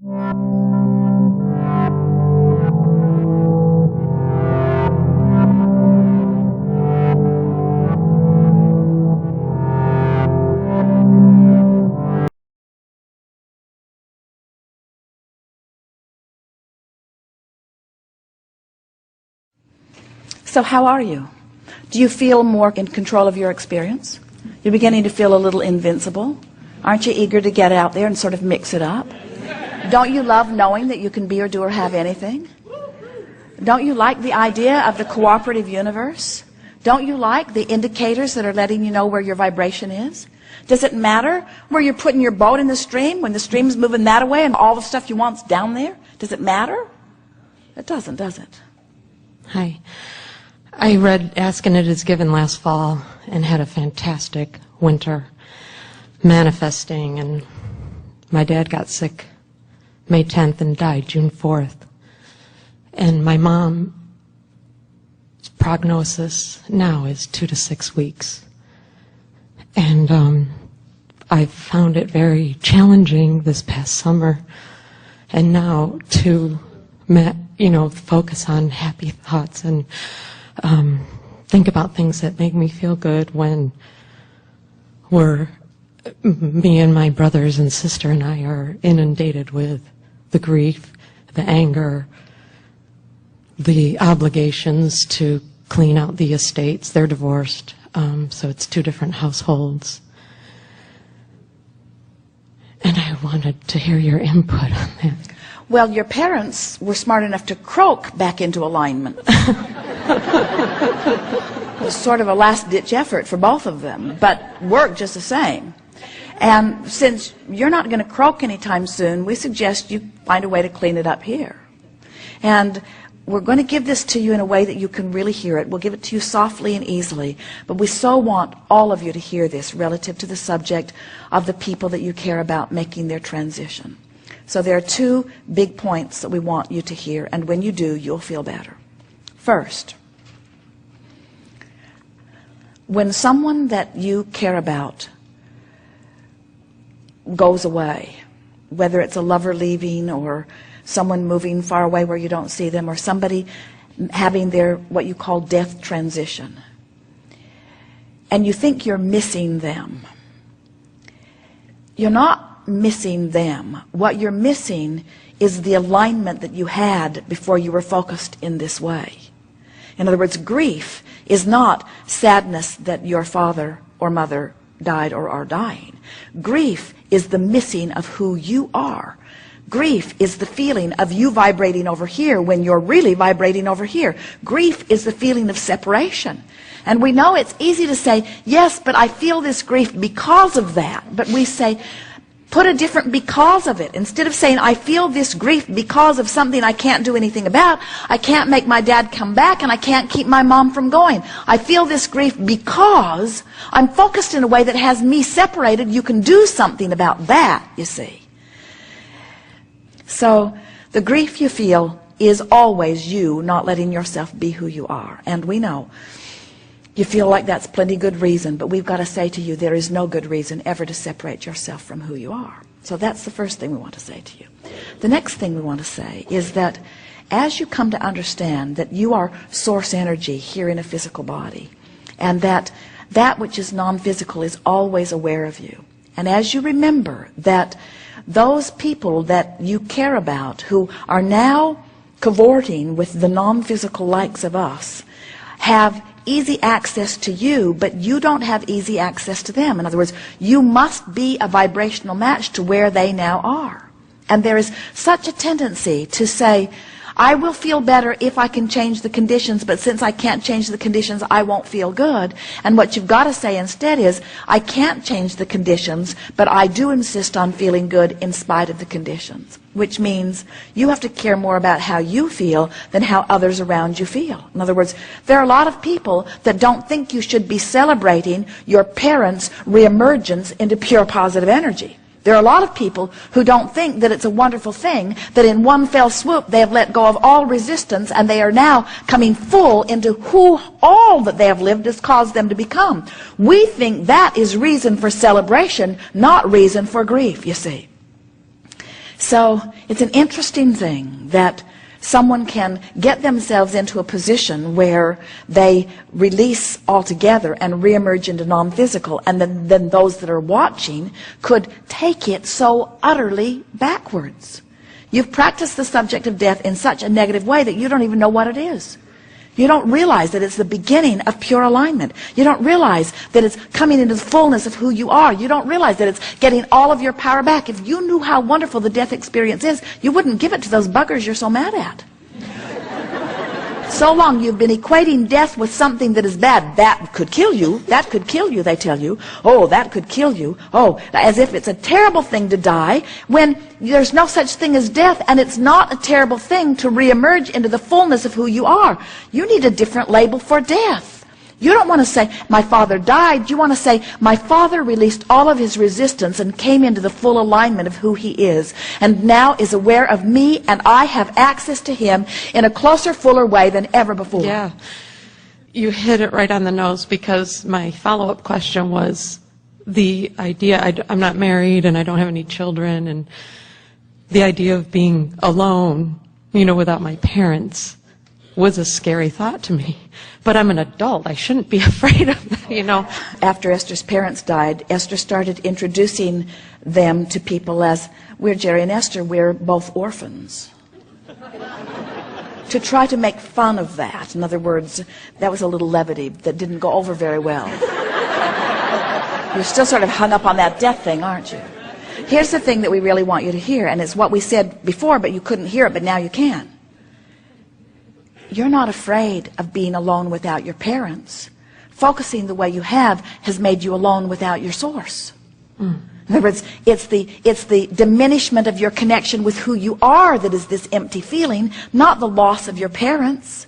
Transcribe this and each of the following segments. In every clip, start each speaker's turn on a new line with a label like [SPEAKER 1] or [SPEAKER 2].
[SPEAKER 1] So how are you? Do you feel more in control of your experience? You're beginning to feel a little invincible? Aren't you eager to get out there and sort of mix it up? Don't you love knowing that you can be or do or have anything? Don't you like the idea of the cooperative universe? Don't you like the indicators that are letting you know where your vibration is? Does it matter where you're putting your boat in the stream when the stream's moving that way and all the stuff you want's down there? Does it matter? It doesn't, does it?
[SPEAKER 2] Hi. I read Ask and It Is Given last fall and had a fantastic winter manifesting, and my dad got sick May 10th and died June 4th. And my mom's prognosis now is 2 to 6 weeks. And I've found it very challenging this past summer and now to focus on happy thoughts and think about things that make me feel good when me and my brothers and sister and I are inundated with the grief, the anger, the obligations to clean out the estates. They're divorced, so it's 2 different households. And I wanted to hear your input on that.
[SPEAKER 1] Well, your parents were smart enough to croak back into alignment. It was sort of a last-ditch effort for both of them, but worked just the same. And since you're not going to croak anytime soon, we suggest you find a way to clean it up here. And we're going to give this to you in a way that you can really hear it. We'll give it to you softly and easily, but we so want all of you to hear this relative to the subject of the people that you care about making their transition. So there are 2 big points that we want you to hear, and when you do, you'll feel better. First, when someone that you care about goes away, whether it's a lover leaving or someone moving far away where you don't see them, or somebody having their what you call death transition, and you think you're missing them, you're not missing them. What you're missing is the alignment that you had before you were focused in this way. In other words, grief is not sadness that your father or mother died or are dying. Grief is the missing of who you are. Grief is the feeling of you vibrating over here when you're really vibrating over here. Grief is the feeling of separation. And we know it's easy to say, yes, but I feel this grief because of that. But we say, put a different because of it. Instead of saying, I feel this grief because of something I can't do anything about. I can't make my dad come back and I can't keep my mom from going. I feel this grief because I'm focused in a way that has me separated. You can do something about that, you see. So the grief you feel is always you not letting yourself be who you are. And we know you feel like that's plenty good reason, but we've got to say to you, there is no good reason ever to separate yourself from who you are. So that's the first thing we want to say to you. The next thing we want to say is that as you come to understand that you are source energy here in a physical body, and that that which is non-physical is always aware of you, and as you remember that those people that you care about who are now cavorting with the non-physical likes of us have easy access to you, but you don't have easy access to them. In other words, you must be a vibrational match to where they now are. And there is such a tendency to say, I will feel better if I can change the conditions, but since I can't change the conditions, I won't feel good. And what you've got to say instead is, I can't change the conditions, but I do insist on feeling good in spite of the conditions. Which means you have to care more about how you feel than how others around you feel. In other words, there are a lot of people that don't think you should be celebrating your parents' reemergence into pure positive energy. There are a lot of people who don't think that it's a wonderful thing that in one fell swoop they have let go of all resistance and they are now coming full into who all that they have lived has caused them to become. We think that is reason for celebration, not reason for grief, you see. So it's an interesting thing that someone can get themselves into a position where they release altogether and reemerge into non-physical, and then those that are watching could take it so utterly backwards. You've practiced the subject of death in such a negative way that you don't even know what it is. You don't realize that it's the beginning of pure alignment. You don't realize that it's coming into the fullness of who you are. You don't realize that it's getting all of your power back. If you knew how wonderful the death experience is, you wouldn't give it to those buggers you're so mad at. So long you've been equating death with something that is bad. That could kill you. That could kill you, they tell you. Oh, that could kill you. Oh, as if it's a terrible thing to die, when there's no such thing as death, and it's not a terrible thing to reemerge into the fullness of who you are. You need a different label for death. You don't want to say, my father died. You want to say, my father released all of his resistance and came into the full alignment of who he is, and now is aware of me, and I have access to him in a closer, fuller way than ever before.
[SPEAKER 2] Yeah, you hit it right on the nose, because my follow-up question was the idea, I'm not married and I don't have any children, and the idea of being alone, without my parents, was a scary thought to me. But I'm an adult. I shouldn't be afraid of that,
[SPEAKER 1] After Esther's parents died, Esther started introducing them to people as, we're Jerry and Esther, we're both orphans. To try to make fun of that. In other words, that was a little levity that didn't go over very well. You're still sort of hung up on that death thing, aren't you? Here's the thing that we really want you to hear, and it's what we said before, but you couldn't hear it, but now you can. You're not afraid of being alone without your parents. Focusing the way you have has made you alone without your source. In other words, it's the diminishment of your connection with who you are that is this empty feeling, not the loss of your parents.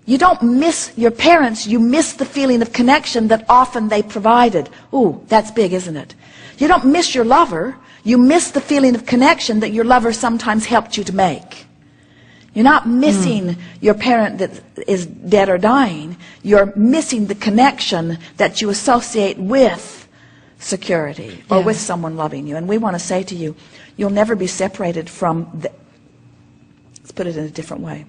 [SPEAKER 1] You don't miss your parents, you miss the feeling of connection that often they provided. Ooh, that's big, isn't it? You don't miss your lover, you miss the feeling of connection that your lover sometimes helped you to make. You're not missing your parent that is dead or dying. You're missing the connection that you associate with security or with someone loving you. And we want to say to you, you'll never be separated from let's put it in a different way.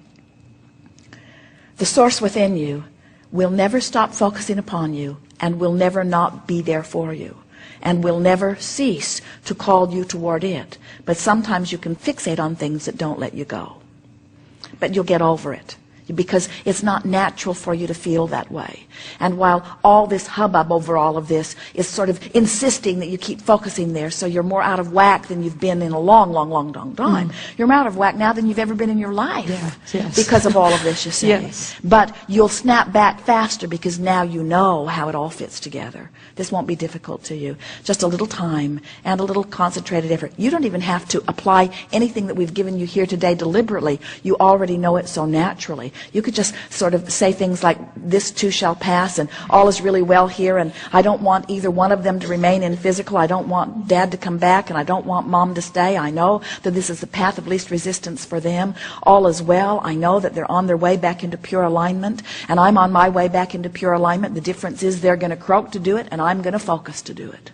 [SPEAKER 1] The source within you will never stop focusing upon you, and will never not be there for you, and will never cease to call you toward it. But sometimes you can fixate on things that don't let you go. But you'll get over it, because it's not natural for you to feel that way. And while all this hubbub over all of this is sort of insisting that you keep focusing there, so you're more out of whack than you've been in a long, long, long, long time. You're more out of whack now than you've ever been in your life because of all of this, you say. But you'll snap back faster because now you know how it all fits together. This won't be difficult to you. Just a little time and a little concentrated effort. You don't even have to apply anything that we've given you here today deliberately. You already know it so naturally. You could just sort of say things like, this too shall pass, and all is really well here, and I don't want either one of them to remain in physical. I don't want dad to come back, and I don't want mom to stay. I know that this is the path of least resistance for them. All is well. I know that they're on their way back into pure alignment, and I'm on my way back into pure alignment. The difference is they're going to croak to do it, and I'm going to focus to do it.